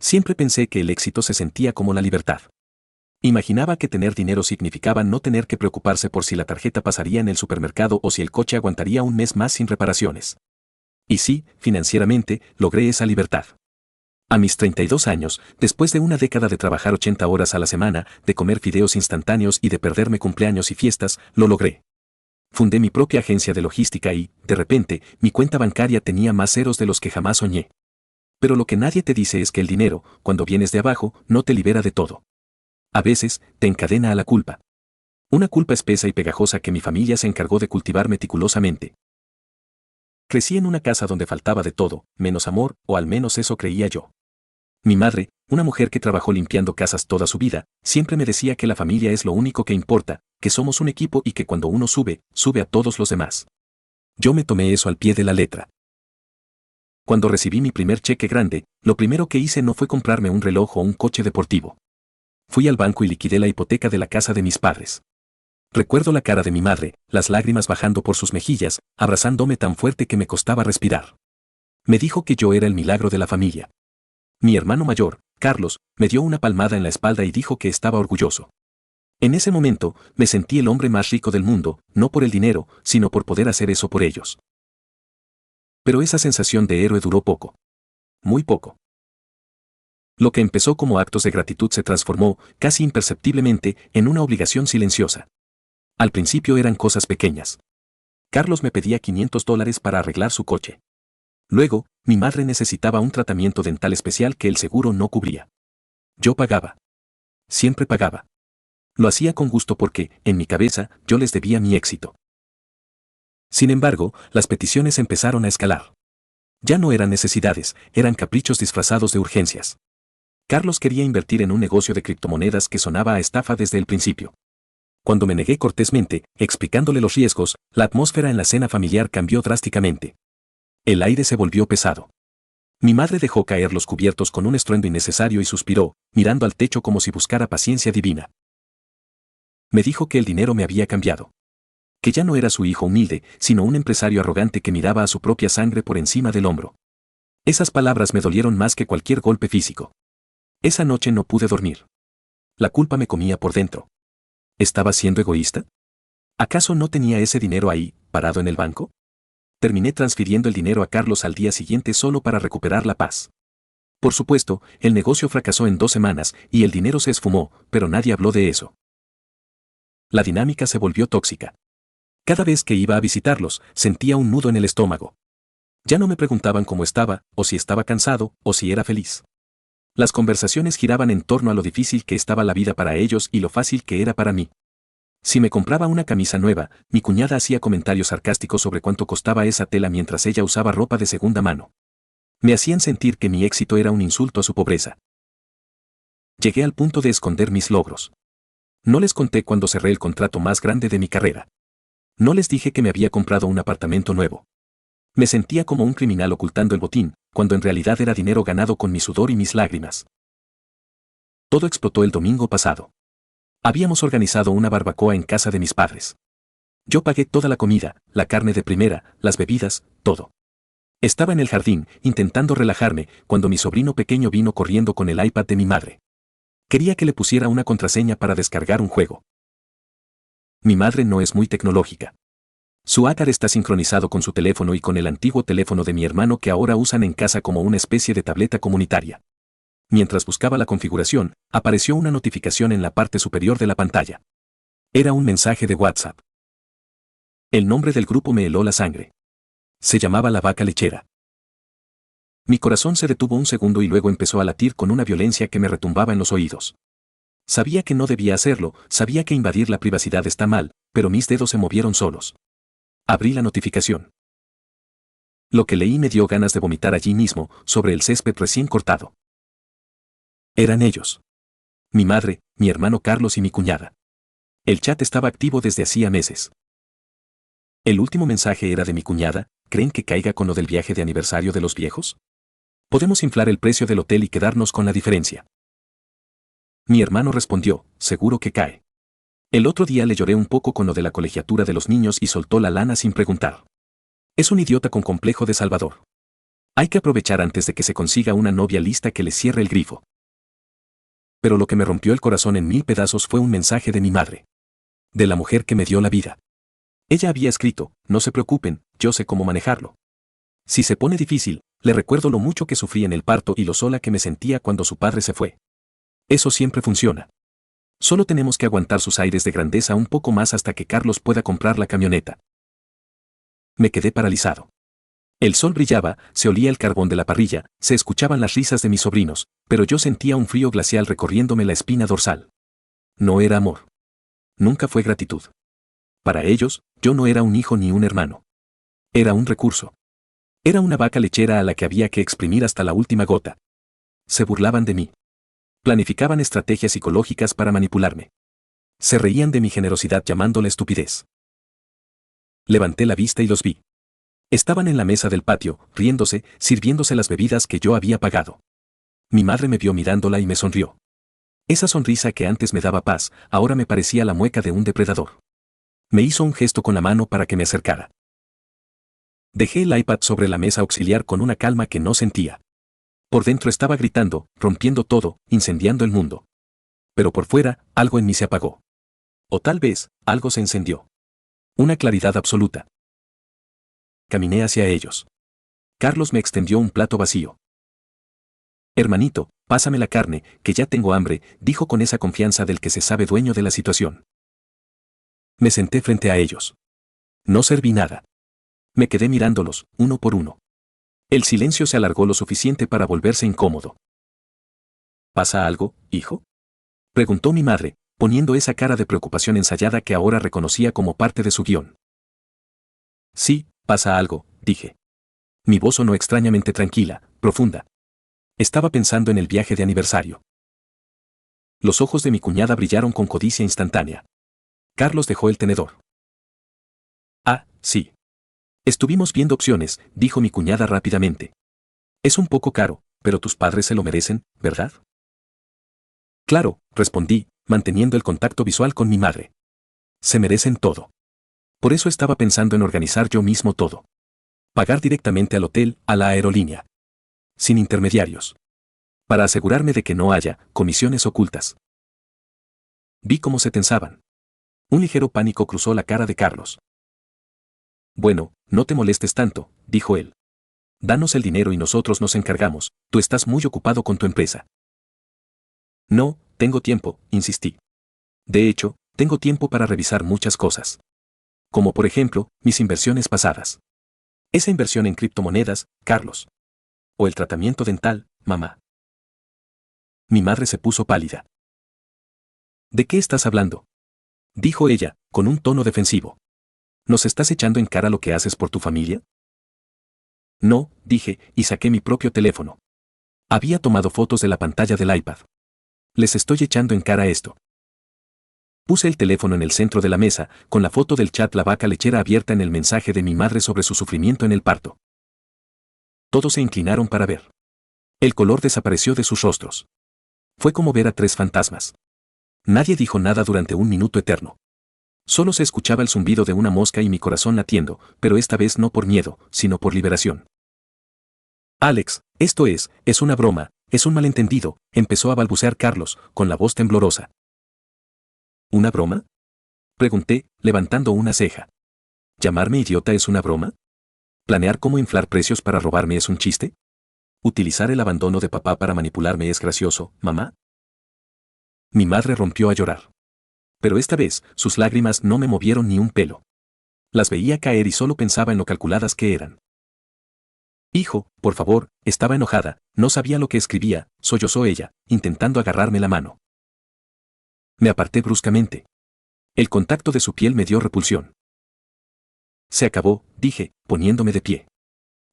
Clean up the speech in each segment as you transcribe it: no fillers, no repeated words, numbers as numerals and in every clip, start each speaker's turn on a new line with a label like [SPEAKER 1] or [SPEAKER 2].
[SPEAKER 1] Siempre pensé que el éxito se sentía como la libertad. Imaginaba que tener dinero significaba no tener que preocuparse por si la tarjeta pasaría en el supermercado o si el coche aguantaría un mes más sin reparaciones. Y sí, financieramente, logré esa libertad. A mis 32 años, después de una década de trabajar 80 horas a la semana, de comer fideos instantáneos y de perderme cumpleaños y fiestas, lo logré. Fundé mi propia agencia de logística y, de repente, mi cuenta bancaria tenía más ceros de los que jamás soñé. Pero lo que nadie te dice es que el dinero, cuando vienes de abajo, no te libera de todo. A veces, te encadena a la culpa. Una culpa espesa y pegajosa que mi familia se encargó de cultivar meticulosamente. Crecí en una casa donde faltaba de todo, menos amor, o al menos eso creía yo. Mi madre, una mujer que trabajó limpiando casas toda su vida, siempre me decía que la familia es lo único que importa, que somos un equipo y que cuando uno sube, sube a todos los demás. Yo me tomé eso al pie de la letra. Cuando recibí mi primer cheque grande, lo primero que hice no fue comprarme un reloj o un coche deportivo. Fui al banco y liquidé la hipoteca de la casa de mis padres. Recuerdo la cara de mi madre, las lágrimas bajando por sus mejillas, abrazándome tan fuerte que me costaba respirar. Me dijo que yo era el milagro de la familia. Mi hermano mayor, Carlos, me dio una palmada en la espalda y dijo que estaba orgulloso. En ese momento, me sentí el hombre más rico del mundo, no por el dinero, sino por poder hacer eso por ellos. Pero esa sensación de héroe duró poco. Muy poco. Lo que empezó como actos de gratitud se transformó, casi imperceptiblemente, en una obligación silenciosa. Al principio eran cosas pequeñas. Carlos me pedía $500 para arreglar su coche. Luego, mi madre necesitaba un tratamiento dental especial que el seguro no cubría. Yo pagaba. Siempre pagaba. Lo hacía con gusto porque, en mi cabeza, yo les debía mi éxito. Sin embargo, las peticiones empezaron a escalar. Ya no eran necesidades, eran caprichos disfrazados de urgencias. Carlos quería invertir en un negocio de criptomonedas que sonaba a estafa desde el principio. Cuando me negué cortésmente, explicándole los riesgos, la atmósfera en la cena familiar cambió drásticamente. El aire se volvió pesado. Mi madre dejó caer los cubiertos con un estruendo innecesario y suspiró, mirando al techo como si buscara paciencia divina. Me dijo que el dinero me había cambiado. Que ya no era su hijo humilde, sino un empresario arrogante que miraba a su propia sangre por encima del hombro. Esas palabras me dolieron más que cualquier golpe físico. Esa noche no pude dormir. La culpa me comía por dentro. ¿Estaba siendo egoísta? ¿Acaso no tenía ese dinero ahí, parado en el banco? Terminé transfiriendo el dinero a Carlos al día siguiente solo para recuperar la paz. Por supuesto, el negocio fracasó en 2 semanas y el dinero se esfumó, pero nadie habló de eso. La dinámica se volvió tóxica. Cada vez que iba a visitarlos, sentía un nudo en el estómago. Ya no me preguntaban cómo estaba, o si estaba cansado, o si era feliz. Las conversaciones giraban en torno a lo difícil que estaba la vida para ellos y lo fácil que era para mí. Si me compraba una camisa nueva, mi cuñada hacía comentarios sarcásticos sobre cuánto costaba esa tela mientras ella usaba ropa de segunda mano. Me hacían sentir que mi éxito era un insulto a su pobreza. Llegué al punto de esconder mis logros. No les conté cuando cerré el contrato más grande de mi carrera. No les dije que me había comprado un apartamento nuevo. Me sentía como un criminal ocultando el botín, cuando en realidad era dinero ganado con mi sudor y mis lágrimas. Todo explotó el domingo pasado. Habíamos organizado una barbacoa en casa de mis padres. Yo pagué toda la comida, la carne de primera, las bebidas, todo. Estaba en el jardín, intentando relajarme, cuando mi sobrino pequeño vino corriendo con el iPad de mi madre. Quería que le pusiera una contraseña para descargar un juego. Mi madre no es muy tecnológica. Su iPad está sincronizado con su teléfono y con el antiguo teléfono de mi hermano que ahora usan en casa como una especie de tableta comunitaria. Mientras buscaba la configuración, apareció una notificación en la parte superior de la pantalla. Era un mensaje de WhatsApp. El nombre del grupo me heló la sangre. Se llamaba La Vaca Lechera. Mi corazón se detuvo un segundo y luego empezó a latir con una violencia que me retumbaba en los oídos. Sabía que no debía hacerlo, sabía que invadir la privacidad está mal, pero mis dedos se movieron solos. Abrí la notificación. Lo que leí me dio ganas de vomitar allí mismo, sobre el césped recién cortado. Eran ellos. Mi madre, mi hermano Carlos y mi cuñada. El chat estaba activo desde hacía meses. El último mensaje era de mi cuñada. ¿Creen que caiga con lo del viaje de aniversario de los viejos? Podemos inflar el precio del hotel y quedarnos con la diferencia. Mi hermano respondió, seguro que cae. El otro día le lloré un poco con lo de la colegiatura de los niños y soltó la lana sin preguntar. Es un idiota con complejo de Salvador. Hay que aprovechar antes de que se consiga una novia lista que le cierre el grifo. Pero lo que me rompió el corazón en 1000 pedazos fue un mensaje de mi madre. De la mujer que me dio la vida. Ella había escrito: no se preocupen, yo sé cómo manejarlo. Si se pone difícil, le recuerdo lo mucho que sufrí en el parto y lo sola que me sentía cuando su padre se fue. Eso siempre funciona. Solo tenemos que aguantar sus aires de grandeza un poco más hasta que Carlos pueda comprar la camioneta. Me quedé paralizado. El sol brillaba, se olía el carbón de la parrilla, se escuchaban las risas de mis sobrinos, pero yo sentía un frío glacial recorriéndome la espina dorsal. No era amor. Nunca fue gratitud. Para ellos, yo no era un hijo ni un hermano. Era un recurso. Era una vaca lechera a la que había que exprimir hasta la última gota. Se burlaban de mí. Planificaban estrategias psicológicas para manipularme. Se reían de mi generosidad llamándola estupidez. Levanté la vista y los vi. Estaban en la mesa del patio, riéndose, sirviéndose las bebidas que yo había pagado. Mi madre me vio mirándola y me sonrió. Esa sonrisa que antes me daba paz, ahora me parecía la mueca de un depredador. Me hizo un gesto con la mano para que me acercara. Dejé el iPad sobre la mesa auxiliar con una calma que no sentía. Por dentro estaba gritando, rompiendo todo, incendiando el mundo. Pero por fuera, algo en mí se apagó. O tal vez, algo se encendió. Una claridad absoluta. Caminé hacia ellos. Carlos me extendió un plato vacío. Hermanito, pásame la carne, que ya tengo hambre, dijo con esa confianza del que se sabe dueño de la situación. Me senté frente a ellos. No serví nada. Me quedé mirándolos, uno por uno. El silencio se alargó lo suficiente para volverse incómodo. ¿Pasa algo, hijo?, preguntó mi madre, poniendo esa cara de preocupación ensayada que ahora reconocía como parte de su guión. Sí, pasa algo, dije. Mi voz sonó extrañamente tranquila, profunda. Estaba pensando en el viaje de aniversario. Los ojos de mi cuñada brillaron con codicia instantánea. Carlos dejó el tenedor. Ah, sí. Estuvimos viendo opciones, dijo mi cuñada rápidamente. Es un poco caro, pero tus padres se lo merecen, ¿verdad? Claro, respondí, manteniendo el contacto visual con mi madre. Se merecen todo. Por eso estaba pensando en organizar yo mismo todo. Pagar directamente al hotel, a la aerolínea. Sin intermediarios. Para asegurarme de que no haya comisiones ocultas. Vi cómo se tensaban. Un ligero pánico cruzó la cara de Carlos. Bueno, no te molestes tanto, dijo él. Danos el dinero y nosotros nos encargamos, tú estás muy ocupado con tu empresa. No, tengo tiempo, insistí. De hecho, tengo tiempo para revisar muchas cosas. Como por ejemplo, mis inversiones pasadas. Esa inversión en criptomonedas, Carlos. O el tratamiento dental, mamá. Mi madre se puso pálida. ¿De qué estás hablando?, dijo ella, con un tono defensivo. ¿Nos estás echando en cara lo que haces por tu familia? No, dije, y saqué mi propio teléfono. Había tomado fotos de la pantalla del iPad. Les estoy echando en cara esto. Puse el teléfono en el centro de la mesa, con la foto del chat La Vaca Lechera abierta en el mensaje de mi madre sobre su sufrimiento en el parto. Todos se inclinaron para ver. El color desapareció de sus rostros. Fue como ver a 3 fantasmas. Nadie dijo nada durante un minuto eterno. Solo se escuchaba el zumbido de una mosca y mi corazón latiendo, pero esta vez no por miedo, sino por liberación. Alex, esto es una broma, es un malentendido, empezó a balbucear Carlos, con la voz temblorosa. ¿Una broma?, pregunté, levantando una ceja. ¿Llamarme idiota es una broma? ¿Planear cómo inflar precios para robarme es un chiste? ¿Utilizar el abandono de papá para manipularme es gracioso, mamá? Mi madre rompió a llorar. Pero esta vez, sus lágrimas no me movieron ni un pelo. Las veía caer y solo pensaba en lo calculadas que eran. Hijo, por favor, estaba enojada, no sabía lo que escribía, sollozó ella, intentando agarrarme la mano. Me aparté bruscamente. El contacto de su piel me dio repulsión. Se acabó, dije, poniéndome de pie.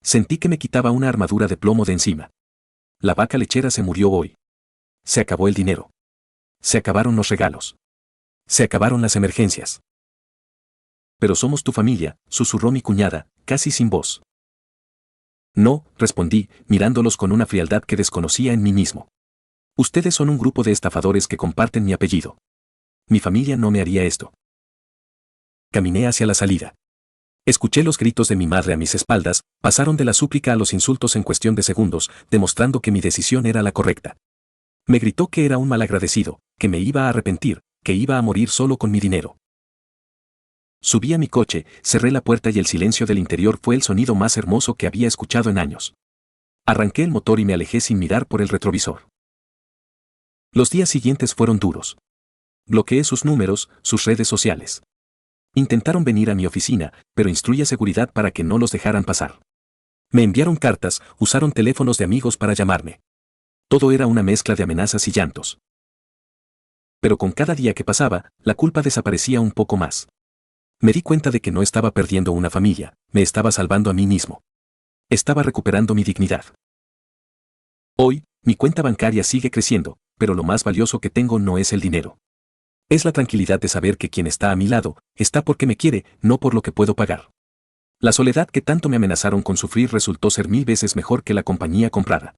[SPEAKER 1] Sentí que me quitaba una armadura de plomo de encima. La vaca lechera se murió hoy. Se acabó el dinero. Se acabaron los regalos. Se acabaron las emergencias. Pero somos tu familia, susurró mi cuñada, casi sin voz. No, respondí, mirándolos con una frialdad que desconocía en mí mismo. Ustedes son un grupo de estafadores que comparten mi apellido. Mi familia no me haría esto. Caminé hacia la salida. Escuché los gritos de mi madre a mis espaldas, pasaron de la súplica a los insultos en cuestión de segundos, demostrando que mi decisión era la correcta. Me gritó que era un malagradecido, que me iba a arrepentir, que iba a morir solo con mi dinero. Subí a mi coche, cerré la puerta y el silencio del interior fue el sonido más hermoso que había escuchado en años. Arranqué el motor y me alejé sin mirar por el retrovisor. Los días siguientes fueron duros. Bloqueé sus números, sus redes sociales. Intentaron venir a mi oficina, pero instruí a seguridad para que no los dejaran pasar. Me enviaron cartas, usaron teléfonos de amigos para llamarme. Todo era una mezcla de amenazas y llantos. Pero con cada día que pasaba, la culpa desaparecía un poco más. Me di cuenta de que no estaba perdiendo una familia, me estaba salvando a mí mismo. Estaba recuperando mi dignidad. Hoy, mi cuenta bancaria sigue creciendo, pero lo más valioso que tengo no es el dinero. Es la tranquilidad de saber que quien está a mi lado, está porque me quiere, no por lo que puedo pagar. La soledad que tanto me amenazaron con sufrir resultó ser 1000 veces mejor que la compañía comprada.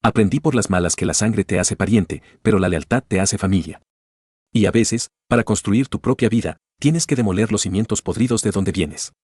[SPEAKER 1] Aprendí por las malas que la sangre te hace pariente, pero la lealtad te hace familia. Y a veces, para construir tu propia vida, tienes que demoler los cimientos podridos de donde vienes.